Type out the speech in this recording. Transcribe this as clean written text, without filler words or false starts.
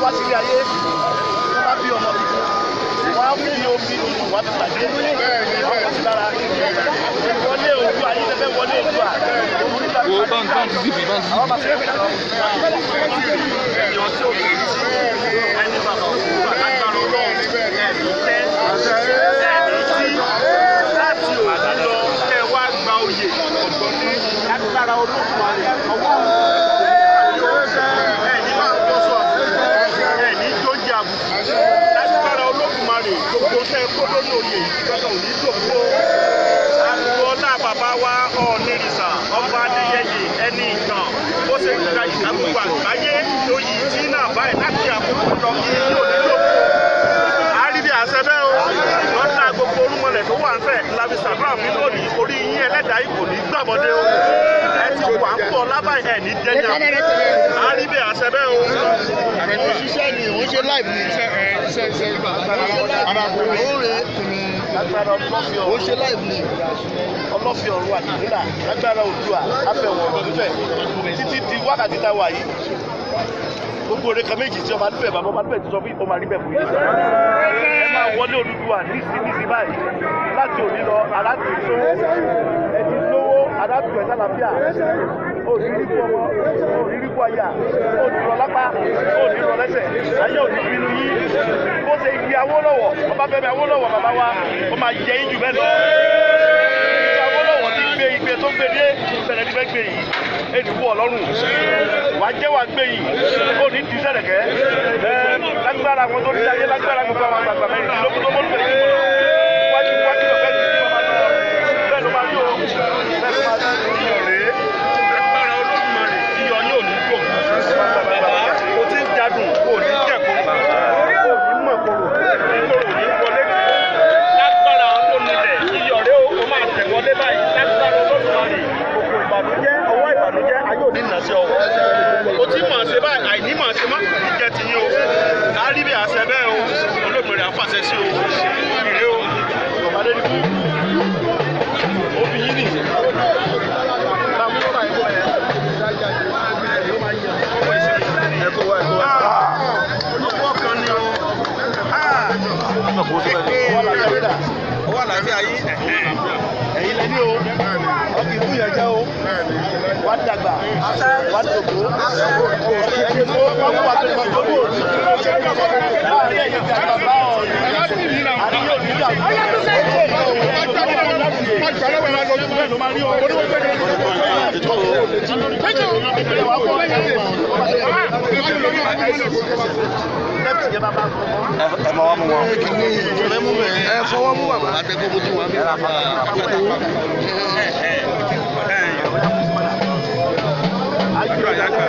wá sílé ayé wọ́n bá bí ọmọ tuntun wọ́n á fi omi tuntun wá fi pàdé wọ́n kọ́ sí lára wọlé ojú ayé lẹ́fẹ́ wọlé ojú à wo báńkì bíbí báńkì àwọn máa fẹ́ ẹ̀yọ́ tí ó fi ẹni bàbá òkú àlágbára ọlọ́run tẹ́ láti òní lọ kẹ́ wá gba oyè ọ̀dọ́ ní lágbára olókùnrin ọwọ́ ẹni máa ń tọ́sọ̀ ẹni tó jẹ àbùkù lágbára olókùnrin gbogbo tẹ́ kó lórí oyè ìjọba òní dòkó àgbo ọlá bàbá wa Ọ̀ọ̀nìrìṣà ọba Adéyẹyè ẹni ìtàn ó ṣe ń gba ìdágbò àgbáyé lóyè tí náà báyìí láti àkókò lọ kí yóò nílò àríbi àṣẹ bẹ́ẹ̀ o lọ́dà gbogbo orúmọlẹ̀ tó wà ń fẹ̀ láti ṣàdúrà fún lónìí orí yín ẹlẹ́dàá ìkò ní gbàmọ́dé o ẹ ti wà ń pọ̀ lábàá ẹ̀ ní jẹ́jà àríbi àṣẹ bẹ́ẹ̀ o. òṣìṣẹ́ ni òun ṣe láìpẹ́ iṣẹ́ ó ṣe láìpẹ́ ọlọ́fin ọ̀run àdìgbìlà lágbára Oòduà afẹ́wọ̀n ọ̀dọ́dúnfẹ̀ títí di wákàtí táwa yìí gbogbo oore kan méjì tí ọba níbẹ̀ bàbá ọba níbẹ̀ ti sọ fún ọmọ àríbẹ̀ fún yìí ẹ máa wọlé Odùduwà nísìnyí báyìí láti òní lọ alátìsó ẹtì lówó alátìsó ẹ̀sán àlàáfíà òrìríkú ọmọ òrìríkú àyà òdìrọ̀ lápá òdìrọ̀ lẹ́sẹ̀ ayé òdì bínú yín bó ṣe yí Awólọ́wọ̀ ọba Fẹ́mi Awólọ́wọ̀ bàbá wa ó máa yẹ yín jù bẹ́ẹ̀ lọ Awólọ́wọ̀ ti gbé igbe tó gbé dé bẹ̀rẹ̀ ní fẹ́ gbé yìí èdìbò ọlọ́run wàá jẹ́ wàá gbé yìí ó ní ti sẹ́lẹ̀kẹ́ lágbára àwọn tó ní ayé lágbára gbogbo àwọn àgbàgbà mẹ́rin lókun tó mọ́lùfẹ́ yìí wájú wájú lọ́fẹ́ tí wọ́n máa lọ bẹ́ẹ̀ ló máa yó bẹ́ẹ̀ ló máa yó ìyọ̀rẹ́ lágbára Olódùmarè iyọ̀ yóò ní kò kò tí ń jadùn kò ní jẹ̀kọ́ kò ní mọ̀ kòrò ní wọlé lágbára tó nílẹ̀ iyọ̀rẹ́ ó máa tẹ̀ wọlé báyìí lágbára Olódùmarè gbogbo ìbànújẹ́ ọwọ́ ìbànújẹ́ ayé òní nà sí ọwọ́ o ti mọ̀ ṣe báyìí àìní mọ̀ ṣe má ìjẹ́ ti yín o láàrí bí àṣẹ bẹ́ẹ̀ o Olódùmarè àfàṣẹ sí o ìrè o ọ̀bádé ní kú òbí yín nìyí láàmú tó báyìí bọ̀ yẹn ẹ̀kọ́ wa olùkọ́ kan ni o ọwọ́ àlàáfíà yìí ẹ̀yin lẹ́ni o ọkì fún yẹn jẹ́ o wà á dàgbà wà á dògbò ẹni tó wọ́n wà tó lọ tó lò láàrin ẹ̀yìn tí a bá bá ọ̀ ní àdúgbò ní ìdàgbà ẹ máa wá mú wọn. ẹ fọwọ́ mú bàbá. àtẹ̀kọ́ mo ti wà mí. Ayé